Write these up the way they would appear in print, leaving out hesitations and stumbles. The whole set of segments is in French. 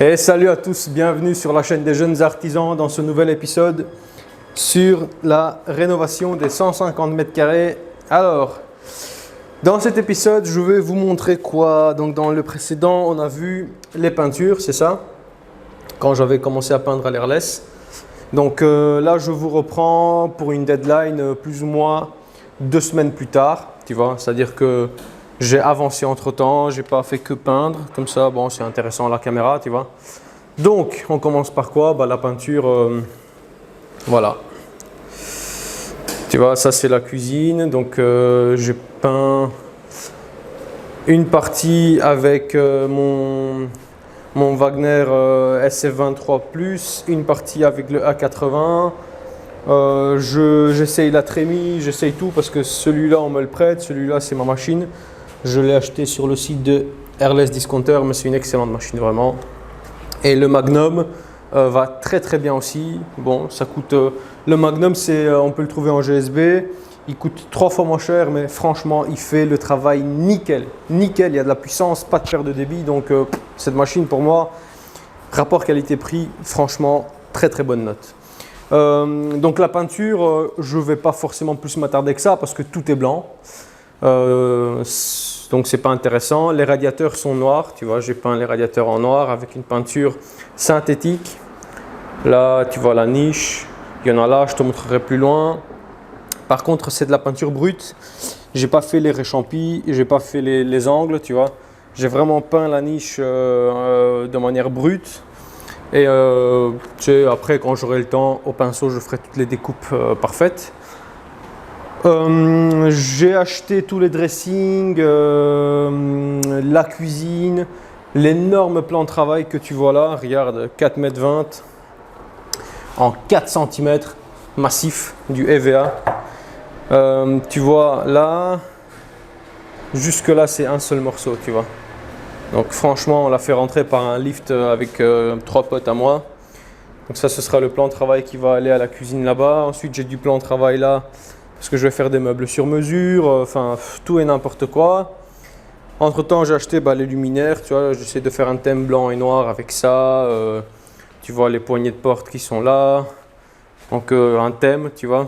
Et salut à tous, bienvenue sur la chaîne des jeunes artisans dans ce nouvel épisode sur la rénovation des 150 mètres carrés. Alors, dans cet épisode, je vais vous montrer quoi? Donc dans le précédent, on a vu les peintures, c'est ça? Quand j'avais commencé à peindre à l'airless. Donc là, je vous reprends pour une deadline plus ou moins 2 semaines plus tard, tu vois. C'est-à-dire que j'ai avancé entre-temps, j'ai pas fait que peindre. Comme ça, bon, c'est intéressant à la caméra, tu vois. Donc, on commence par quoi? La peinture, voilà. Tu vois, ça c'est la cuisine. Donc, j'ai peint une partie avec mon Wagner SF23+, une partie avec le A80. J'essaye la trémie, j'essaye tout parce que celui-là on me le prête, celui-là c'est ma machine. Je l'ai acheté sur le site de Airless Discounter, mais c'est une excellente machine vraiment. Et le Magnum va très très bien aussi. Bon, ça coûte. Le Magnum, on peut le trouver en GSB. Il coûte 3 fois moins cher, mais franchement, il fait le travail nickel. Nickel, il y a de la puissance, pas de perte de débit. Donc, cette machine pour moi, rapport qualité-prix, franchement, très très bonne note. Donc la peinture, je ne vais pas forcément plus m'attarder que ça parce que tout est blanc. Donc c'est pas intéressant. Les radiateurs sont noirs, tu vois, j'ai peint les radiateurs en noir avec une peinture synthétique. Là, tu vois la niche, il y en a là, je te montrerai plus loin. Par contre, c'est de la peinture brute. J'ai pas fait les réchampis, j'ai pas fait les angles, tu vois. J'ai vraiment peint la niche de manière brute. Et tu sais, après, quand j'aurai le temps, au pinceau, je ferai toutes les découpes parfaites. J'ai acheté tous les dressings, la cuisine, l'énorme plan de travail que tu vois là. Regarde, 4,20 m en 4 cm, massif, du EVA. Tu vois là, jusque là, c'est un seul morceau, tu vois. Donc franchement, on l'a fait rentrer par un lift avec 3 potes à moi. Donc ça, ce sera le plan de travail qui va aller à la cuisine là-bas. Ensuite, j'ai du plan de travail là parce que je vais faire des meubles sur mesure. Enfin, tout et n'importe quoi. Entre-temps, j'ai acheté les luminaires. Tu vois, j'essaie de faire un thème blanc et noir avec ça. Tu vois les poignées de porte qui sont là. Donc un thème, tu vois.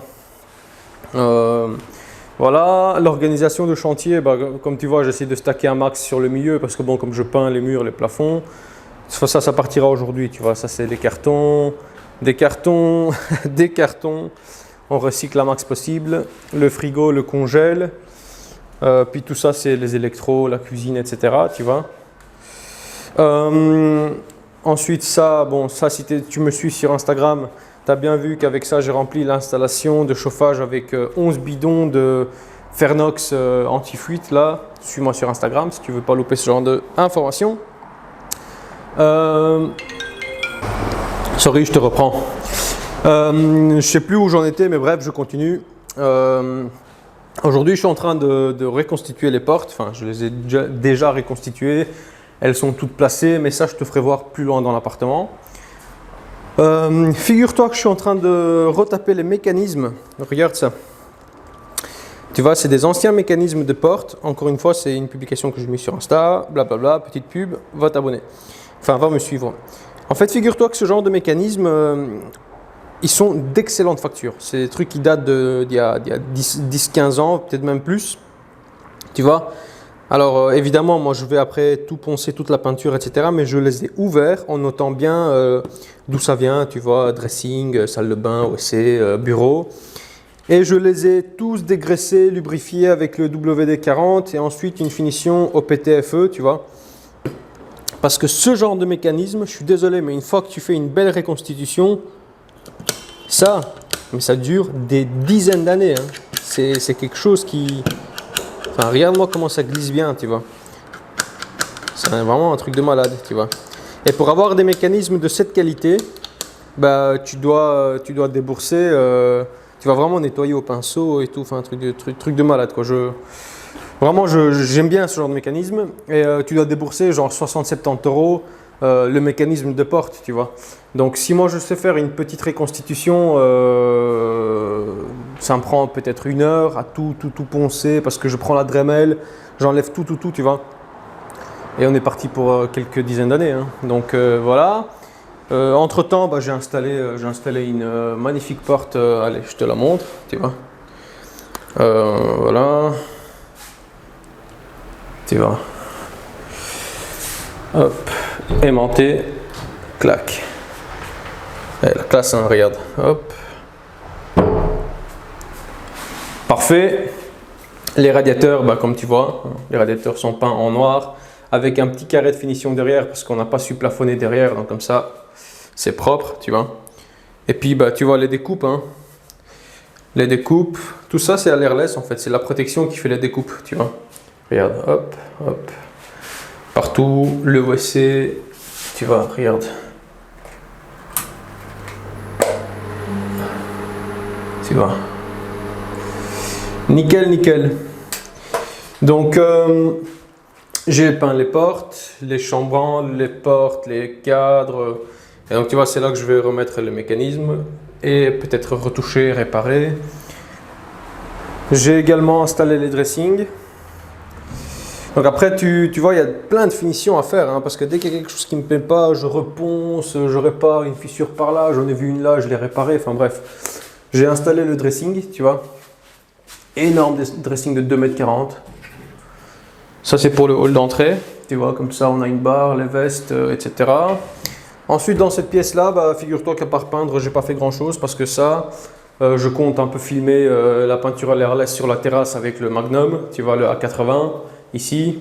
Voilà, l'organisation de chantier, comme tu vois, j'essaie de stacker un max sur le milieu parce que bon, comme je peins les murs, les plafonds, ça partira aujourd'hui, tu vois, ça c'est des cartons, des cartons. On recycle un max possible, le frigo, le congèle, puis tout ça c'est les électros, la cuisine, etc., tu vois. Ensuite ça, si tu me suis sur Instagram, tu as bien vu qu'avec ça, j'ai rempli l'installation de chauffage avec 11 bidons de Fernox anti-fuite. Là, suis-moi sur Instagram si tu ne veux pas louper ce genre d'informations. Sorry, je te reprends. Je ne sais plus où j'en étais, mais bref, je continue. Aujourd'hui, je suis en train de reconstituer les portes. Enfin, je les ai déjà reconstituées. Elles sont toutes placées, mais ça, je te ferai voir plus loin dans l'appartement. Figure-toi que je suis en train de retaper les mécanismes. Regarde ça. Tu vois, c'est des anciens mécanismes de porte. Encore une fois, c'est une publication que j'ai mis sur Insta. Blablabla, petite pub. Va t'abonner. Enfin, va me suivre. En fait, figure-toi que ce genre de mécanismes, ils sont d'excellente facture. C'est des trucs qui datent d'il y a 10-15 ans, peut-être même plus. Tu vois? Alors évidemment, moi je vais après tout poncer, toute la peinture, etc. Mais je les ai ouverts en notant bien d'où ça vient, tu vois, dressing, salle de bain, WC, bureau. Et je les ai tous dégraissés, lubrifiés avec le WD-40 et ensuite une finition au PTFE, tu vois. Parce que ce genre de mécanisme, je suis désolé, mais une fois que tu fais une belle reconstitution, ça dure des dizaines d'années. Hein. C'est quelque chose qui... Enfin, regarde-moi comment ça glisse bien, tu vois. C'est vraiment un truc de malade, tu vois. Et pour avoir des mécanismes de cette qualité, tu dois débourser. Tu vas vraiment nettoyer au pinceau et tout. Enfin, truc de malade, quoi. Vraiment, j'aime bien ce genre de mécanisme. Et tu dois débourser genre 60-70 € le mécanisme de porte, tu vois. Donc, si moi je sais faire une petite reconstitution, ça me prend peut-être 1 heure à tout poncer parce que je prends la Dremel, j'enlève tout, tu vois. Et on est parti pour quelques dizaines d'années. Hein. Donc voilà. Entre temps, bah, j'ai installé une magnifique porte. Allez, je te la montre, tu vois. Voilà. Tu vois. Hop. Aimanté. Clac. Et la classe, hein, regarde. Hop. Parfait. Les radiateurs, bah, comme tu vois, les radiateurs sont peints en noir avec un petit carré de finition derrière parce qu'on n'a pas su plafonner derrière. Donc comme ça, c'est propre, tu vois. Et puis, bah, tu vois les découpes. Hein. Les découpes, tout ça, c'est à l'airless en fait. C'est la protection qui fait les découpes, tu vois. Regarde, hop, hop. Partout, le WC, tu vois, regarde. Tu vois. Nickel, nickel. Donc, j'ai peint les portes, les chambranles, les portes, les cadres. Et donc, tu vois, c'est là que je vais remettre le mécanisme et peut-être retoucher, réparer. J'ai également installé les dressings. Donc après, tu vois, il y a plein de finitions à faire, hein, parce que dès qu'il y a quelque chose qui ne me plaît pas, je reponce, je répare une fissure par là, j'en ai vu une là, je l'ai réparée, enfin bref. J'ai installé le dressing, tu vois. Énorme dressing de 2,40 m. Ça, c'est pour le hall d'entrée, tu vois, comme ça, on a une barre, les vestes, etc. Ensuite, dans cette pièce-là, bah, figure-toi qu'à part peindre, j'ai pas fait grand-chose, parce que ça, je compte un peu filmer la peinture à l'airless sur la terrasse avec le Magnum, tu vois, le A80. Ici,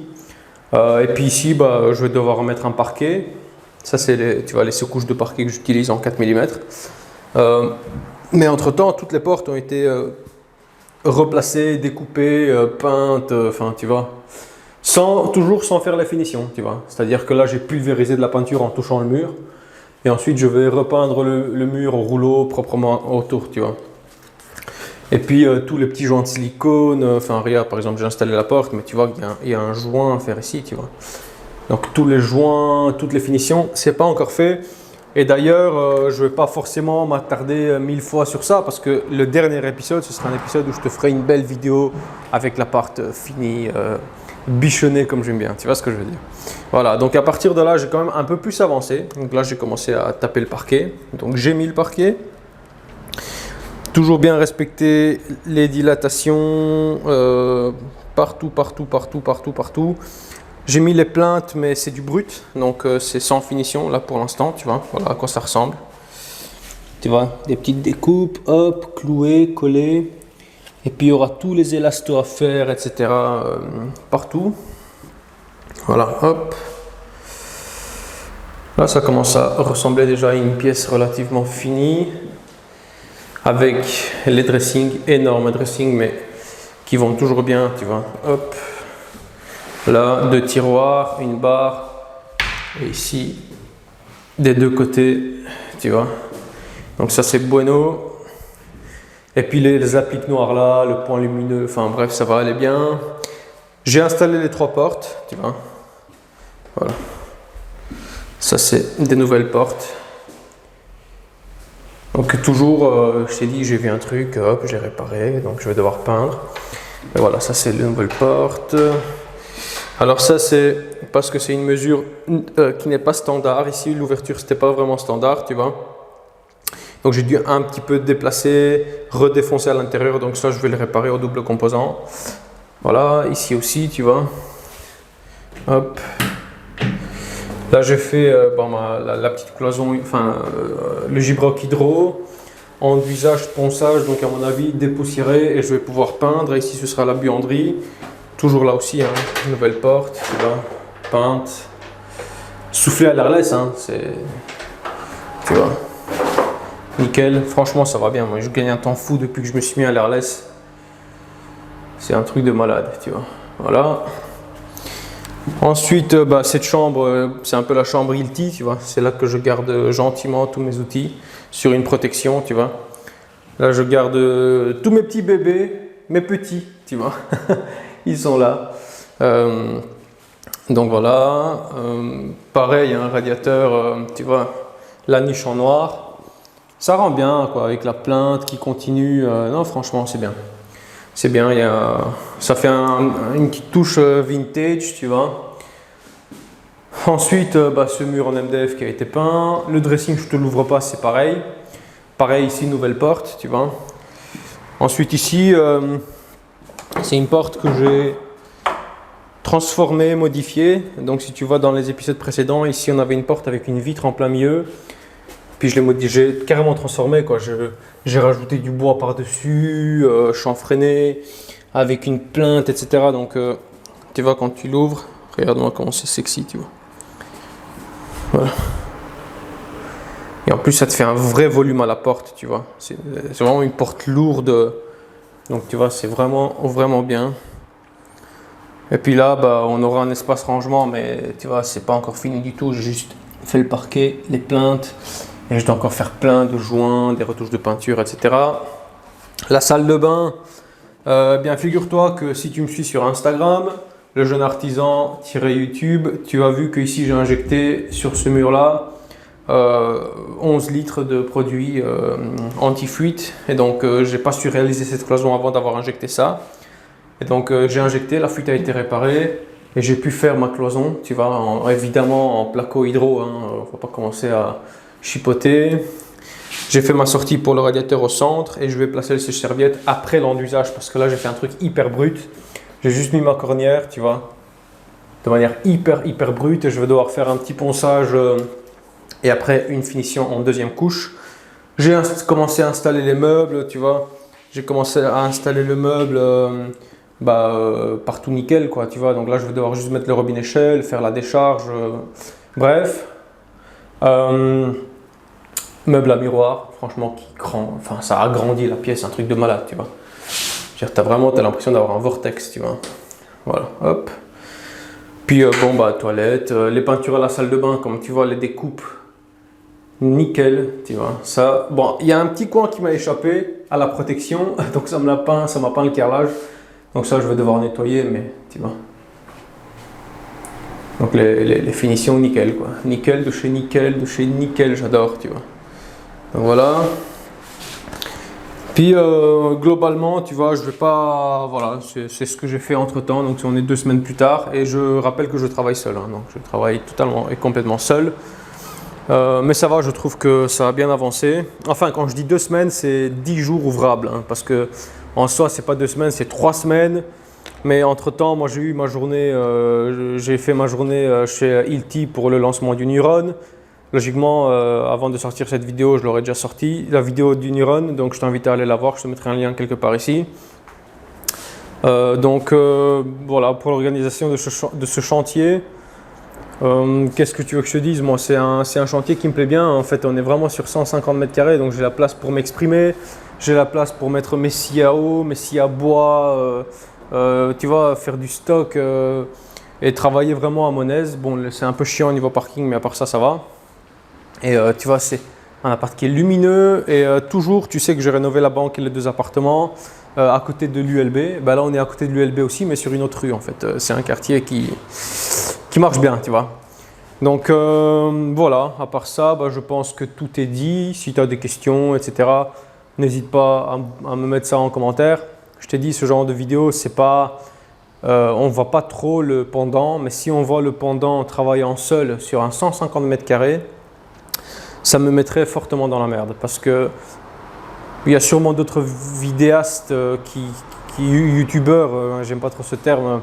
et puis ici, bah, je vais devoir remettre un parquet. Ça, c'est tu vois, les sous-couches de parquet que j'utilise en 4 mm. Mais entre-temps, toutes les portes ont été replacées, découpées, peintes, enfin, tu vois, toujours sans faire la finition, tu vois. C'est-à-dire que là, j'ai pulvérisé de la peinture en touchant le mur, et ensuite, je vais repeindre le mur au rouleau proprement autour, tu vois. Et puis tous les petits joints de silicone, enfin regarde par exemple j'ai installé la porte, mais tu vois qu'il y a un joint à faire ici, tu vois. Donc tous les joints, toutes les finitions, c'est pas encore fait. Et d'ailleurs, je vais pas forcément m'attarder 1000 fois sur ça parce que le dernier épisode, ce sera un épisode où je te ferai une belle vidéo avec l'appart fini, bichonné comme j'aime bien, tu vois ce que je veux dire. Voilà, donc à partir de là, j'ai quand même un peu plus avancé. Donc là, j'ai commencé à taper le parquet. Donc j'ai mis le parquet. Toujours bien respecter les dilatations partout. J'ai mis les plaintes, mais c'est du brut, donc c'est sans finition là pour l'instant, tu vois. Voilà à quoi ça ressemble. Tu vois, des petites découpes, hop, clouées, collées. Et puis il y aura tous les élastos à faire, etc. Partout. Voilà, hop. Là, ça commence à ressembler déjà à une pièce relativement finie. Avec les dressings, énormes dressings, mais qui vont toujours bien, tu vois. Hop. Là, 2 tiroirs, une barre. Et ici, des 2 côtés, tu vois. Donc ça, c'est bueno. Et puis les appliques noires là, le point lumineux, enfin bref, ça va aller bien. J'ai installé les 3 portes, tu vois. Voilà. Ça, c'est des nouvelles portes. Donc toujours, je t'ai dit, j'ai vu un truc, hop, j'ai réparé, donc je vais devoir peindre. Et voilà, ça c'est les nouvelles portes. Alors ça c'est parce que c'est une mesure qui n'est pas standard. Ici l'ouverture c'était pas vraiment standard, tu vois. Donc j'ai dû un petit peu déplacer, redéfoncer à l'intérieur, donc ça je vais le réparer au double composant. Voilà, ici aussi, tu vois. Hop. Là, j'ai fait la petite cloison, enfin le gibroc hydro, enduisage, ponçage, donc à mon avis dépoussiéré et je vais pouvoir peindre. Ici, ce sera la buanderie. Toujours là aussi, hein, nouvelle porte, tu vois, peinte. Soufflé à l'airless, hein, c'est. Tu vois. Nickel, franchement, ça va bien. Moi, je gagne un temps fou depuis que je me suis mis à l'airless. C'est un truc de malade, tu vois. Voilà. Ensuite, cette chambre, c'est un peu la chambre Hilti, tu vois. C'est là que je garde gentiment tous mes outils sur une protection, tu vois. Là, je garde tous mes petits bébés, mes petits, tu vois. Ils sont là. Donc voilà. Pareil, un radiateur, tu vois, la niche en noir. Ça rend bien, quoi, avec la plainte qui continue. Non, franchement, c'est bien. C'est bien, ça fait une petite touche vintage, tu vois. Ensuite, ce mur en MDF qui a été peint. Le dressing, je ne te l'ouvre pas, c'est pareil. Pareil ici, nouvelle porte, tu vois. Ensuite ici, c'est une porte que j'ai transformée, modifiée. Donc si tu vois dans les épisodes précédents, ici on avait une porte avec une vitre en plein milieu. Puis j'ai carrément transformé, quoi. J'ai rajouté du bois par-dessus, chanfreiné, avec une plainte, etc. Donc tu vois, quand tu l'ouvres, regarde-moi comment c'est sexy, tu vois. Voilà. Et en plus, ça te fait un vrai volume à la porte, tu vois. C'est vraiment une porte lourde. Donc tu vois, c'est vraiment, vraiment bien. Et puis là, on aura un espace rangement, mais tu vois, c'est pas encore fini du tout. J'ai juste fait le parquet, les plaintes. Et je dois encore faire plein de joints, des retouches de peinture, etc. La salle de bain, bien figure-toi que si tu me suis sur Instagram, le jeune artisan-YouTube, tu as vu qu'ici j'ai injecté sur ce mur-là 11 litres de produits anti-fuite. Et donc j'ai pas su réaliser cette cloison avant d'avoir injecté ça. Et donc j'ai injecté, la fuite a été réparée et j'ai pu faire ma cloison, tu vois, évidemment en placo hydro, on va pas commencer à chipoter. J'ai fait ma sortie pour le radiateur au centre et je vais placer le sèche-serviette après l'enduisage parce que là j'ai fait un truc hyper brut. J'ai juste mis ma cornière, tu vois, de manière hyper brute et je vais devoir faire un petit ponçage et après une finition en deuxième couche. J'ai commencé à installer les meubles, tu vois. J'ai commencé à installer le meuble partout nickel, quoi, tu vois. Donc là je vais devoir juste mettre le robinet Shell, faire la décharge, bref. Meuble à miroir, franchement, enfin, ça a agrandi la pièce, un truc de malade, tu vois. T'as l'impression d'avoir un vortex, tu vois. Voilà, hop. Puis toilette, les peintures à la salle de bain, comme tu vois, les découpes, nickel, tu vois. Ça, bon, il y a un petit coin qui m'a échappé à la protection, donc ça m'a peint le carrelage. Donc ça, je vais devoir nettoyer, mais tu vois. Donc les finitions nickel, quoi. Nickel, de chez nickel, j'adore, tu vois. Donc voilà. Puis globalement, tu vois, je vais pas, voilà, c'est ce que j'ai fait entre temps. Donc on est 2 semaines plus tard et je rappelle que je travaille seul. Donc je travaille totalement et complètement seul. Mais ça va, je trouve que ça a bien avancé. Enfin, quand je dis 2 semaines, c'est 10 jours ouvrables, parce que en soi, c'est pas 2 semaines, c'est 3 semaines. Mais entre temps, moi j'ai eu ma journée, j'ai fait ma journée chez Hilti pour le lancement du Neuron. Logiquement, avant de sortir cette vidéo, je l'aurais déjà sorti, la vidéo du Neuron, donc je t'invite à aller la voir, je te mettrai un lien quelque part ici. Voilà, pour l'organisation de ce chantier, qu'est-ce que tu veux que je te dise? Moi, c'est un chantier qui me plaît bien. En fait, on est vraiment sur 150 mètres carrés, donc j'ai la place pour m'exprimer, j'ai la place pour mettre mes scies à eau, mes scies à bois, tu vois, faire du stock et travailler vraiment à mon aise. Bon, c'est un peu chiant au niveau parking, mais à part ça, ça va. Et tu vois, c'est un appart qui est lumineux et toujours, tu sais que j'ai rénové la banque et les 2 appartements à côté de l'ULB. Là, on est à côté de l'ULB aussi, mais sur une autre rue en fait. C'est un quartier qui marche bien, tu vois. Donc voilà, à part ça, je pense que tout est dit. Si tu as des questions, etc., n'hésite pas à me mettre ça en commentaire. Je t'ai dit, ce genre de vidéo, c'est pas, on ne voit pas trop le pendant, mais si on voit le pendant travaillant seul sur un 150 mètres carrés, ça me mettrait fortement dans la merde parce que il y a sûrement d'autres vidéastes youtubeurs, j'aime pas trop ce terme,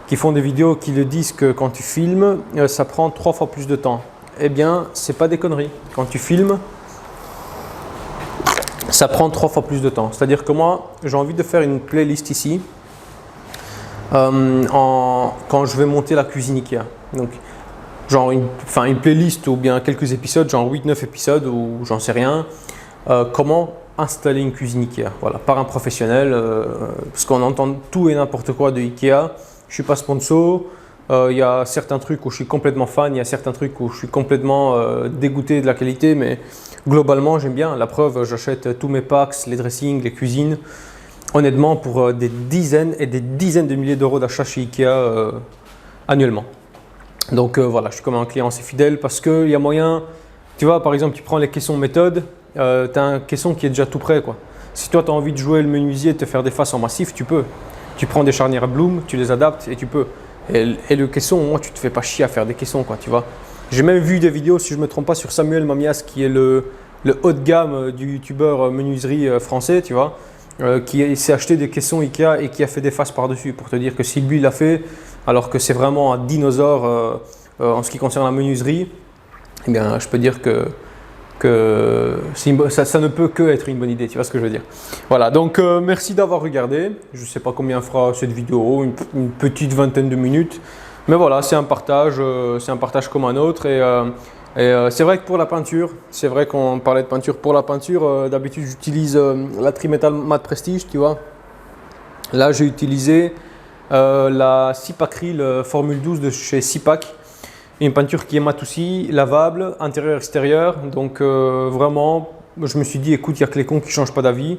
qui font des vidéos qui le disent que quand tu filmes, ça prend 3 fois plus de temps. Eh bien, c'est pas des conneries. Quand tu filmes, ça prend 3 fois plus de temps. C'est-à-dire que moi, j'ai envie de faire une playlist ici quand je vais monter la cuisine Ikea. Donc, genre une playlist ou bien quelques épisodes, genre 8-9 épisodes ou j'en sais rien. Comment installer une cuisine Ikea, voilà, par un professionnel, parce qu'on entend tout et n'importe quoi de Ikea. Je suis pas sponsor, il y a certains trucs où je suis complètement fan, il y a certains trucs où je suis complètement dégoûté de la qualité, mais globalement j'aime bien. La preuve, j'achète tous mes packs, les dressings, les cuisines, honnêtement pour des dizaines et des dizaines de milliers d'euros d'achat chez Ikea annuellement. Donc voilà, je suis comme un client assez fidèle parce qu'il y a moyen, tu vois, par exemple, tu prends les caissons méthode, tu as un caisson qui est déjà tout prêt, quoi. Si toi tu as envie de jouer le menuisier, de te faire des faces en massif, tu peux. Tu prends des charnières Bloom, tu les adaptes et tu peux. Et le caisson, moi, tu te fais pas chier à faire des caissons, quoi, tu vois. J'ai même vu des vidéos, si je me trompe pas, sur Samuel Mamias, qui est le haut de gamme du youtubeur menuiserie français, tu vois, qui s'est acheté des caissons Ikea et qui a fait des faces par-dessus, pour te dire que si lui l'a fait, alors que c'est vraiment un dinosaure en ce qui concerne la menuiserie, eh bien, je peux dire que ça ne peut que être une bonne idée, tu vois ce que je veux dire. Voilà, donc merci d'avoir regardé. Je ne sais pas combien fera cette vidéo, une petite vingtaine de minutes. Mais voilà, c'est un partage comme un autre. Et c'est vrai que pour la peinture, c'est vrai qu'on parlait de peinture. Pour la peinture, d'habitude j'utilise la Trimetal Matte Prestige, tu vois. Là j'ai utilisé la Cipacryl Formule 12 de chez Cipac. Une peinture qui est mate aussi, lavable, intérieur-extérieur. Donc vraiment, je me suis dit, écoute, il n'y a que les cons qui ne changent pas d'avis.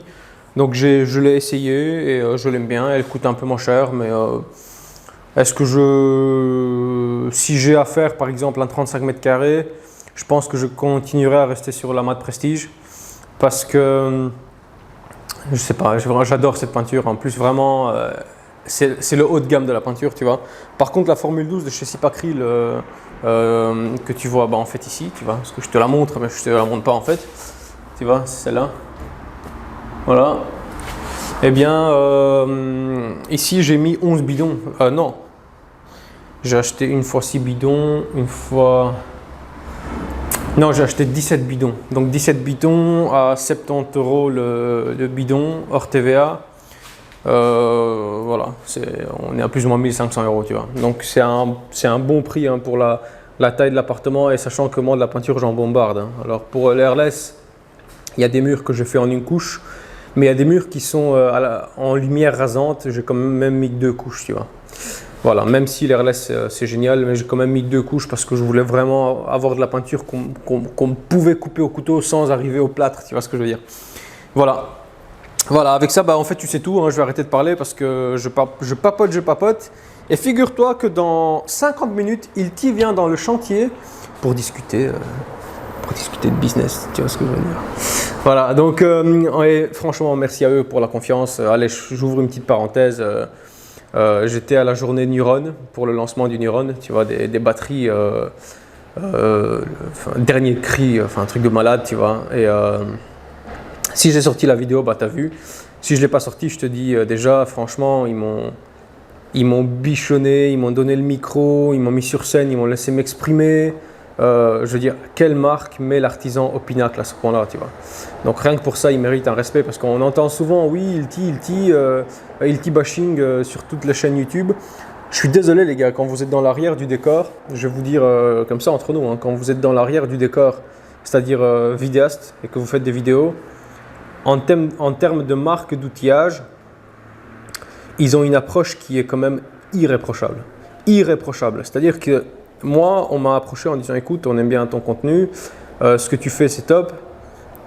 Donc je l'ai essayé et je l'aime bien. Elle coûte un peu moins cher, mais est-ce que si j'ai à faire par exemple un 35 mètres carrés, je pense que je continuerai à rester sur la Matte Prestige. Parce que, je sais pas, j'adore cette peinture. En plus, vraiment, c'est le haut de gamme de la peinture, tu vois. Par contre, la Formule 12 de chez Cipacryl, que tu vois en fait ici, tu vois, parce que je te la montre, mais je te la montre pas en fait, tu vois, c'est celle-là. Voilà. Eh bien, ici j'ai mis 11 bidons. Non, j'ai acheté une fois 6 bidons, une fois. Non, j'ai acheté 17 bidons. Donc 17 bidons à 70 € le bidon, hors TVA. Voilà, on est à plus ou moins 1500 €, tu vois. Donc c'est un bon prix hein, pour la taille de l'appartement et sachant que moi de la peinture j'en bombarde. Hein. Alors pour l'airless, il y a des murs que je fais en une couche, mais il y a des murs qui sont en lumière rasante, j'ai quand même mis 2 couches, tu vois. Voilà, même si l'airless c'est génial, mais j'ai quand même mis 2 couches parce que je voulais vraiment avoir de la peinture qu'on pouvait couper au couteau sans arriver au plâtre, tu vois ce que je veux dire. Voilà. Voilà, avec ça, en fait, tu sais tout, hein, je vais arrêter de parler parce que je papote. Et figure-toi que dans 50 minutes, Ilti vient dans le chantier pour discuter de business, tu vois ce que je veux dire. Voilà, donc franchement, merci à eux pour la confiance. Allez, j'ouvre une petite parenthèse. J'étais à la journée Neuron pour le lancement du Neuron, tu vois, des batteries, dernier cri, un truc de malade, tu vois. Et si j'ai sorti la vidéo, tu as vu. Si je ne l'ai pas sorti, je te dis déjà, franchement, ils m'ont bichonné, ils m'ont donné le micro, ils m'ont mis sur scène, ils m'ont laissé m'exprimer. Je veux dire, quelle marque met l'artisan au pinacle à ce point-là, tu vois. Donc rien que pour ça, ils méritent un respect parce qu'on entend souvent, oui, Ilti bashing sur toutes les chaînes YouTube. Je suis désolé les gars, quand vous êtes dans l'arrière du décor, je vais vous dire comme ça entre nous, hein, quand vous êtes dans l'arrière du décor, c'est-à-dire vidéaste et que vous faites des vidéos, en termes de marque d'outillage, ils ont une approche qui est quand même irréprochable. Irréprochable. C'est-à-dire que moi, on m'a approché en disant écoute, on aime bien ton contenu, ce que tu fais c'est top,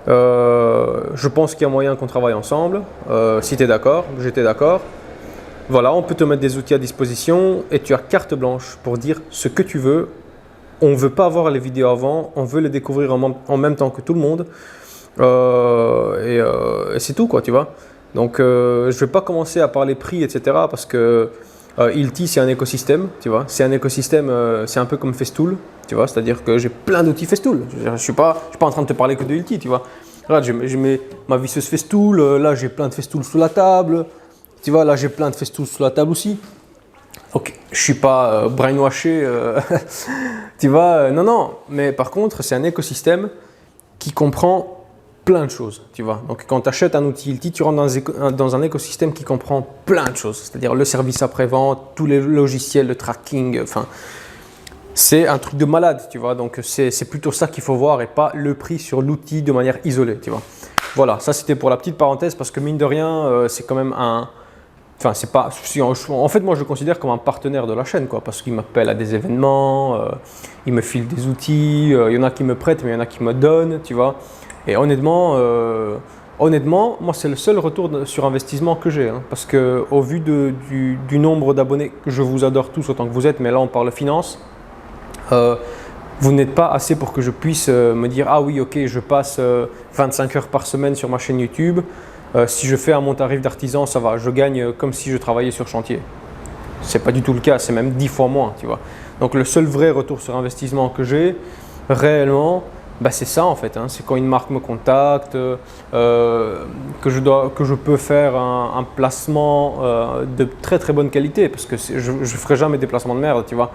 je pense qu'il y a moyen qu'on travaille ensemble, si tu es d'accord, j'étais d'accord. Voilà, on peut te mettre des outils à disposition et tu as carte blanche pour dire ce que tu veux. On ne veut pas voir les vidéos avant, on veut les découvrir en même temps que tout le monde. Et c'est tout quoi, tu vois. Donc je ne vais pas commencer à parler prix, etc. parce que Ilti c'est un écosystème, tu vois. C'est un écosystème, c'est un peu comme Festool, tu vois. C'est-à-dire que j'ai plein d'outils Festool. Je ne suis pas en train de te parler que de Ilti, tu vois. Là, j'ai ma visseuse Festool, là j'ai plein de Festool sous la table, tu vois. Là j'ai plein de Festool sous la table aussi. Donc je ne suis pas brainwashé, tu vois. Non, mais par contre c'est un écosystème qui comprend plein de choses, tu vois. Donc quand tu achètes un outil Ilti, tu rentres dans un écosystème qui comprend plein de choses, c'est-à-dire le service après-vente, tous les logiciels, le tracking, c'est un truc de malade, tu vois. Donc c'est plutôt ça qu'il faut voir et pas le prix sur l'outil de manière isolée, tu vois. Voilà, ça c'était pour la petite parenthèse parce que mine de rien, c'est quand même c'est pas. En fait, moi je le considère comme un partenaire de la chaîne, quoi, parce qu'il m'appelle à des événements, il me file des outils, il y en a qui me prêtent, mais il y en a qui me donnent, tu vois. Et honnêtement, moi c'est le seul retour sur investissement que j'ai, hein, parce que au vu du nombre d'abonnés, que je vous adore tous autant que vous êtes, mais là on parle finance, vous n'êtes pas assez pour que je puisse me dire ah oui ok je passe 25 heures par semaine sur ma chaîne YouTube, si je fais à mon tarif d'artisan ça va, je gagne comme si je travaillais sur chantier. c'est pas du tout le cas, c'est même 10 fois moins, tu vois. Donc le seul vrai retour sur investissement que j'ai réellement, bah, c'est ça en fait, hein. C'est quand une marque me contacte, que je peux faire un placement de très très bonne qualité, parce que je ne ferai jamais des placements de merde, tu vois,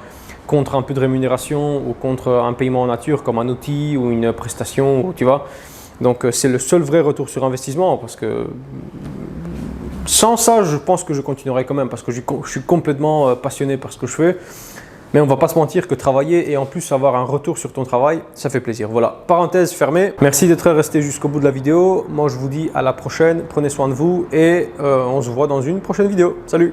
contre un peu de rémunération ou contre un paiement en nature comme un outil ou une prestation, tu vois. Donc c'est le seul vrai retour sur investissement, parce que sans ça, je pense que je continuerai quand même, parce que je suis complètement passionné par ce que je fais. Mais on ne va pas se mentir que travailler et en plus avoir un retour sur ton travail, ça fait plaisir. Voilà, parenthèse fermée. Merci d'être resté jusqu'au bout de la vidéo. Moi, je vous dis à la prochaine. Prenez soin de vous et on se voit dans une prochaine vidéo. Salut!